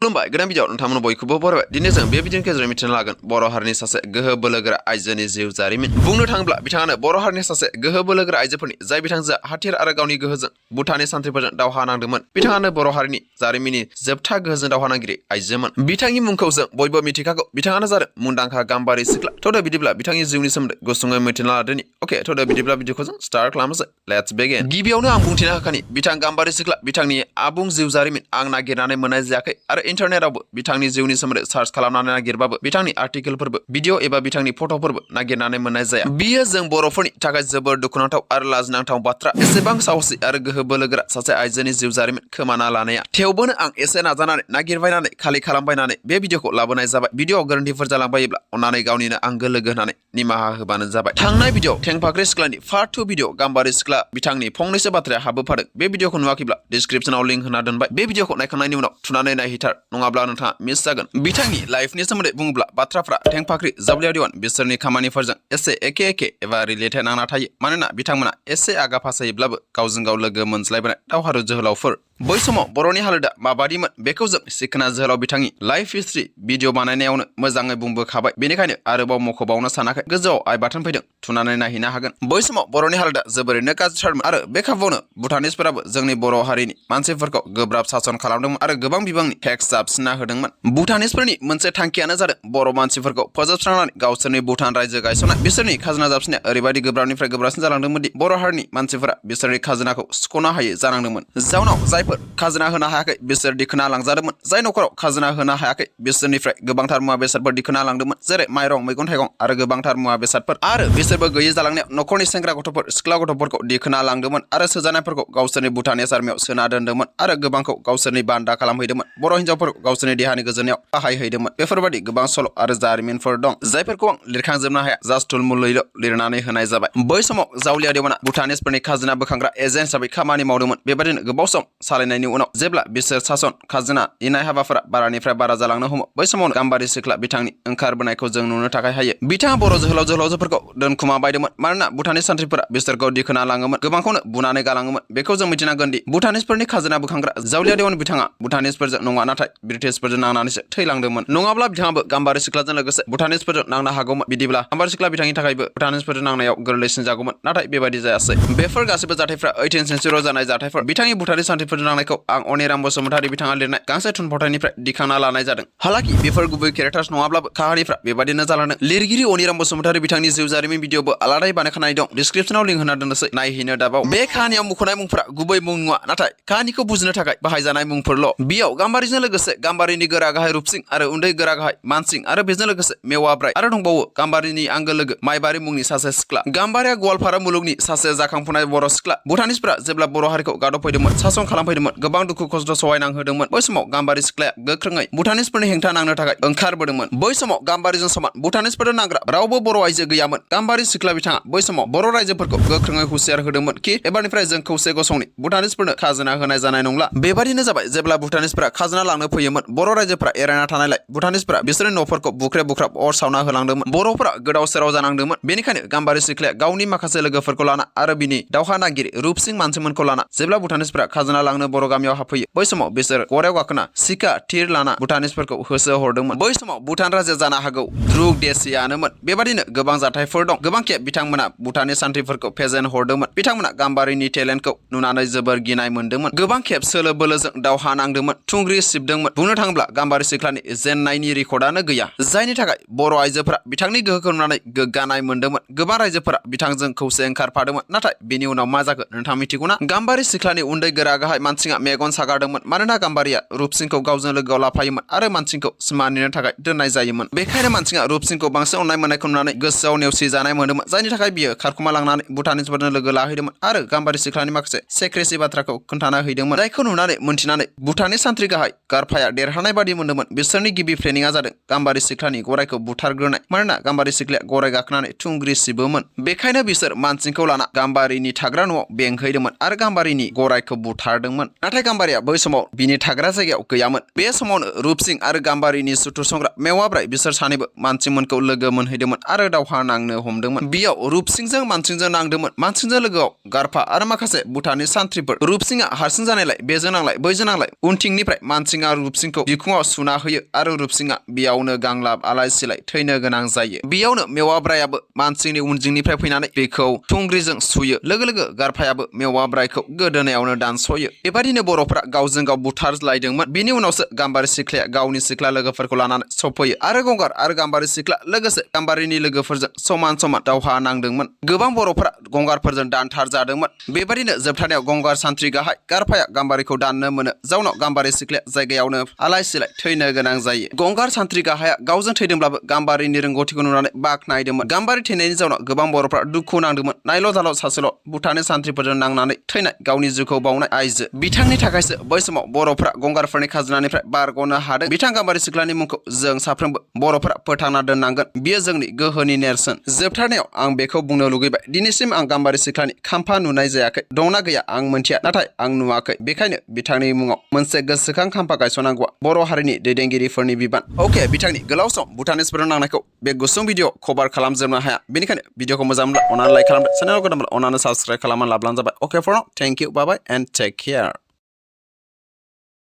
खुलुमबाय गोदान भिडिअ नोंथांमोन बयखौबो बरायबाय दिनै जों बे भिडिअनि गेजेरजों मिथिनो लागोन बर' हारिनि सासे गोहो बोलोगोरा आइजोनि जिउ जारिमिन बुंनो थाङोब्ला बिथाङानो बर' हारिनि सासे गोहो बोलोगोरा आइजोफोरनि जाय बिथांजोआ हाथियार आरो गावनि गोहोजों भुटाननि सान्थ्रिफोरजों दावहा नांदोंमोन बिथाङानो बर' हारिनि जारिमिननि जोबथा गोहोजों दावहा नांगिरि आइजोमोन बिथांनि मुंखौ जों बयबो मिथिखागौ बिथाङानो जादों मुंदांखा गाम्बारि सिख्ला थ'द बिदिब्ला बिथांनि जिउनि सोमोन्दै गुसुङै मिथिना लादोनि अके थ'द बिदिब्ला भिडिअखौ जों स्टार्ट खालामनोसै लेट्स बिगिन गिबियावनो आं बुंथिना होखानि बिथां गाम्बारि सिख्ला बिथांनि आबुं जिउ जारिमिन आं नागिरनानै मोननाय जायाखै आरो इन्टारनेटआवबो बिथांनि जिउनि सोमोन्दै सार्च खालामनानै नागिरबाबो बिथांनि आर्टिकेलफोरबो भिडिअ एबा बिथांनि फट'फोरबो नागिरनानै मोननाय जाया बियो जों बर'फोरनि थाखाय जोबोर दुखुनांथाव आरो लाजिनांथाव बाथ्रा एसेबां साहसि आरो गोहो बोलोगोरा सासे आइजोनि जिउ जारिमिन खोमाना लानाया थेवबोनो आं एसे नाजानानै नागिरबायनानै खालि खालामबायनानै बे भिडिअखौ लाबोनाय जाबाय भिडिअआव गोरोन्थिफोर जालांबायोब्ला अन्नानै गावनिनो आंगो लोगो होनानै निमाहा होबानो जाबाय थांनाय भिडिअ थेंपाख्रि सिख्लानि पार्ट 2 भिडिअ गाम्बारि सिख्ला बिथांनि फंनैसो बाथ्राया हाबोफादों बे भिडिअखौ नुवाखैब्ला डिस्क्रिप्शनाव लिंक होना दोनबाय बे भिडिअखौ नायखांनायनि उनाव थुनानै नायहैथार नङाब्ला नोंथाङा मिस जागोन बिथांनि लाइफनि सोमोन्दै बुङोब्ला बाथ्राफ्रा थेंपाख्रि जावलिया देवान बिसोरनि खामानिफोरजों एसे एखे एबा रिलेटेड नांना थायो मानोना बिथांमोना एसे आगा फासायोब्लाबो गावजों गाव लोगो मोनज्लायबोनाय दावहारु जोहोलावफोर बै समाव बर'नि हालोदा माबादिमोन बेखौ जों सिखोना जोहोलाव बिथांनि लाइफ हिस्ट्रि भिडिअ बानायनायावनो मोजाङै बुंबोखाबाय बेनिखायनो आरोबाव मख'बावनो सानाखै गोजौआव आइ बाथोन फैदों थुनानै नायहैनो हागोन बै समाव बर'नि हालोदा जोबोरैनो गाज्रिथारमोन आरो बे खाबुआवनो भुटानिसफोराबो जोंनि बर' हारिनि मानसिफोरखौ गोब्राब सासन खालामदोंमोन आरो गोबां बिबांनि टेक्स जाबसिनना होदोंमोन भुटानिसफोरनि मोनसे थांखियानो जादों बर' मानसिफोरखौ फोजोबस्रांनानै गावसोरनि भुटान रायजो गायसननाय बिसोरनि खाजोना जाबसिननाया ओरैबायदि गोब्राबनिफ्राय गोब्राबसिन जालांदोंमोन दि बर' हारिनि मानसिफोरा बिसोरनि खाजोनाखौ सुख'नो हायै जानांदोंमोन जाउनाव जायफोर खाजोना होनो हायाखै बिसोर दिखोना लांजादोंमोन जाय नखराव खाजोना होनो हायाखै बिसोरनिफ्राय गोबांथार मुवा बेसादफोर दिखोना लांदोंमोन जेरै माइरं मैगं थाइगं आरो गोबांथार मुवा बेसादफोर आरो बिसोरबो गैयै जालांनायाव नखरनि सेंग्रा गथ'फोर सिख्ला गथ'फोरखौ दिखोना लांदोंमोन आरो सोजानायफोरखौ गावसोरनि भुटानिस आर्मियाव सोना दोनदोंमोन आरो गोबांखौ गावसोरनि बान्दा खालामहैदोंमोन बर' हिन्जावफोरखौ गावसोरनि देहानि गोजोननायाव बाहायहैदोंमोन बेफोरबायदि गोबां सल' आरो जारिमिनफोर दं जायफोरखौ आं लिरखांजोबनो हाया जास्ट थुलमुलैल' लिरनानै होनाय जाबाय बै समाव जावलिया देवाना भुटानिसफोरनि खाजोना बोखांग्रा एजेन्ट हिसाबै खामानि मावदोंमोन बेबादिनो गोबाव सम सालायनायनि उनाव जेब्ला बिसोर सासन खाजोना इनाय हाबाफोरा बारानिफ्राय बारा जालांनो हमो बै समावनो गाम्बारि सिख्ला बिथांनि ओंखारबोनायखौ जों नुनो थाखाय हायो बिथाङा बर' जोहोलाव जोहोलावजोफोरखौ दोनखुमा बायदोंमोन मानोना भुटानिस सान्थ्रिफोरा बिसोरखौ दिखोना लाङोमोन गोबांखौनो बुनानै गालाङोमोन बेखौ जों मिथिनांगोन दि भुटानिसफोरनि खाजोना बोखांग्रा जावलिया देवान बिथाङा भुटानिसफोरजों नङा नाथाय ब्रिटिशफोरजों नांनानैसो थैलांदोंमोन नङाब्ला बिथाङाबो गाम्बारि सिख्लाजों लोगोसे भुटानिसफोरजों नांनो हागौमोन बिदिब्ला गाम्बारि सिख्ला बिथांनि थाखायबो भुटानिसफोरजों नांनायाव गोरलैसिन जागौमोन नाथाय बेबायदि जायासै बेफोर गासैबो जाथायफ्रा 18th सेन्चुरियाव जानाय जाथायफोर बिथांनि भुटानिस सान्थ्रिफोरजों नांनायखौ आं अनिराम बसुमतारी बिथाङा लिरनाय गांसे थुनफावथायनिफ्राय दिखांना लानाय जादों हालाकि बेफोर गुबै केरेक्टार्स नङाब्लाबो काहानिफ्रा बेबादिनो जालांदों लिरगिरि अनिराम बसुमतारी बिथांनि जिउ जारिमिन भिडिअबो आलादायै बानायखानाय दं डिस्क्रिप्शनाव लिंक होना दोननोसै नायहैनो दाबाव बे काहानियाव मुंख'नाय मुंफोरा गुबै मुं नङा नाथाय काहानिखौ बुजिनो थाखाय बाहायजानाय मुंफोरल' बियाव गाम्बारिजों लोगोसे गाम्बारिनि गोरा गाहाय रुपसिं आरो उन्दै गोरा गाहाय मानसिं आरो बेजों लोगोसे मेवा ब्राय आरो दंबावो गाम्बारिनि आंगो लोगो माइबारि मुंनि सासे सिख्ला गाम्बारिया गवालपारा मुलुगनि सासे जाखांफुनाय बर' सिख्ला भुटानिसफोरा जेब्ला बर' हारिखौ गादबफैदोंमोन सासन खालामफैदोंमोन गोबां दुखु खस्थ' सहायनांहोदोंमोन बै समाव गाम्बारि सिख्लाया गोख्रोङै भुटानिसफोरनि हेंथा नांनो थाखाय ओंखारबोदोंमोन बै समाव गाम्बारिजों समान भुटानिसफोरजों नांग्रा रावबो बर' आइजो गैयामोन गाम्बारि सिख्ला बिथाङा बै समाव बर' राइजोफोरखौ गोख्रोङै हुसियार होदोंमोन कि एबारनिफ्राय जों खौसे गसंनि भुटानिसफोरनो खाजोना होनाय जानाय नंला बेबादिनो जाबाय जेब्ला भुटानिसफोरा खाजोना लांनो फैयोमोन बर' राइजोफोरा एरायना थानायलाय भुटानिसफोरा बिसोरनि न'फोरखौ बुख्रेब बुख्राब अर सावना होलांदोंमोन बर'फोरा गोदाव सोराव जानांदोंमोन बेनिखायनो गाम्बारि सिख्लाया गावनि माखासे लोगोफोरखौ लाना आरो बिनि दावहा नागिरि रुपसिं मानसिमोनखौ लाना जेब्ला भुटानिसफोरा खाजोना लांनो बर' गामियाव हाबफैयो बै समाव बिसोर गरायाव गाखोना सिखा थिर लाना भुटानिसफोरखौ होसो हरदोंमोन बै समाव भुटान राजा जानो हागौ द्रुग देसियानोमोन बेबादिनो गोबां जाथायफोर दं गोबां खेब बिथांमोना भुटाननि सान्थ्रिफोरखौ फेजेन हरदोंमोन बिथांमोना गाम्बारिनि टेलेन्टखौ नुनानै जोबोर गिनाय मोनदोंमोन गोबां खेब सोलो बोलोजों दावहा नांदोंमोन थुंग्रि सिबदोंमोन बुंनो थाङोब्ला गाम्बारि सिख्लानि जेननायनि रेकर्डआनो गैया जायनि थाखाय बर' आइजोफोरा बिथांनि गोहोखौ नुनानै गोग्गानाय मोनदोंमोन गोबां राइजोफोरा बिथांजों खौसे ओंखारफादोंमोन नाथाय बेनि उनाव मा जाखो नोंथाङा मिथिगौना गाम्बारि सिख्लानि उन्दै गोरा गाहाय मानसिङा मेगन सागारदोंमोन मानोना गाम्बारिया रुपसिंखौ गावजों लोगोआव लाफायोमोन आरो मानसिंखौ सिमा नेनो थाखाय दोननाय जायोमोन बेखायनो मानसिङा रुपसिंखौ बांसिन अननाय मोननायखौ नुनानै गोसोआव नेवसिजानाय मोनदोंमोन जायनि थाखाय बियो खारखुमा लांनानै भुटानिसफोरजों लोगो लाहैदोंमोन आरो गाम्बारि सिख्लानि माखासे सेक्रेसि बाथ्राखौ खोन्थाना हैदोंमोन जायखौ नुनानै मोनथिनानै भुटाननि सान्थ्रि गाहाय गारफाया देरहानाय बादि मोनदोंमोन बिसोरनि गिबि प्लेनिंआ जादों गाम्बारि सिख्लानि गरायखौ बुथारग्रोनाय मानोना गाम्बारि सिख्लाया गराय गाखोनानै थुंग्रि सिबोमोन बेखायनो बिसोर मानसिंखौ लाना गाम्बारिनि थाग्रा न'आव बेंहैदोंमोन आरो गाम्बारिनि गरायखौ बुथारदोंमोन नांदोंमोन नाथाय गाम्बारिया बै समाव बिनि थाग्रा जायगायाव गैयामोन बे समावनो रुपसिं आरो गाम्बारिनि सुथुर संग्रा मेवाब्राय बिसोर सानैबो मानसिमोनखौ लोगो मोनहैदोंमोन आरो दावहा नांनो हमदोंमोन बेयाव रुपसिंजों मानसिंजों नांदोंमोन मानसिंजों लोगोआव गारफा आरो माखासे भुटाननि सान्थ्रिफोर रुपसिंआ हारसिं जानायलाय बेजों नांलाय बैजों नांलाय उनथिंनिफ्राय मानसिंआ रुपसिंखौ बिखुङाव सुना होयो आरो रुपसिंआ बेयावनो गांलाब आलाय सिलाय थैनो गोनां जायो बेयावनो मेवाब्रायाबो मानसिंनि उनजिंनिफ्राय फैनानै बेखौ थुंग्रिजों सुयो लोगो लोगो गारफायाबो मेवाब्रायखौ गोदोनायावनो दानस'यो बेबादिनो बर'फोरा गावजों गाव बुथारलायदोंमोन बिनि उनावसो गाम्बारि सिख्लाया गावनि सिख्ला लोगोफोरखौ लानानै सफैयो आरो गंगार आरो गाम्बारि सिख्ला लोगोसे गाम्बारिनि लोगोफोरजों समान समान दावहा नांदोंमोन गोबां बर'फोरा गंगारफोरजों दानथार जादोंमोन बेबादिनो जोबथारनायाव गंगार सान्थ्रि गाहाय गारफाया गाम्बारिखौ दाननो मोनो जाउनाव गाम्बारि सिख्लाया जायगायावनो आलाय सिलाय थैनो गोनां जायो गंगार सान्थ्रि गाहाया गावजों थैदोंब्लाबो गाम्बारिनि रोंगौथिखौ नुनानै बाखनायदोंमोन गाम्बारि थैनायनि जाउनाव गोबां बर'फ्रा दुखु नांदोंमोन नायल' जाल' सासेल' भुटाननि सान्थ्रिफोरजों नांनानै थैनाय गावनि जिउखौ बावनाय आइजो बिथांनि थाखायसो बै समाव बर'फ्रा गंगारफोरनि खाजोनानिफ्राय बारग'नो हादों बिथां गाम्बारि सिख्लानि मुंखौ जों साफ्रोमबो बर'फ्रा फोथांना दोननांगोन बियो जोंनि गोहोनि नेरसोन जोबथारनायाव आं बेखौ बुंनो लुगैबाय दिनैसिम आं गाम्बारि सिख्लानि खाम्फा नुनाय जायाखै दंना गैया आं मोनथिया नाथाय आं नुवाखै बेखायनो बिथांनि मुङाव मोनसे गोसोखां खाम्फा गायसननांगौआ बर' हारिनि दैदेनगिरिफोरनि बिबान अके बिथांनि गोलाव सम भुटानिसफोरजों नांनायखौ बे गुसुं भिडिअ कभार खालामजोबनो हाया बेनिखायनो भिडिअखौ मोजां मोनब्ला अननानै लाइक खालामदो चेनेलाव गोदानब्ला अननानै साबस्क्राइब खालामनानै लाब्लानो जाबाय okay for now thank you bye bye and take care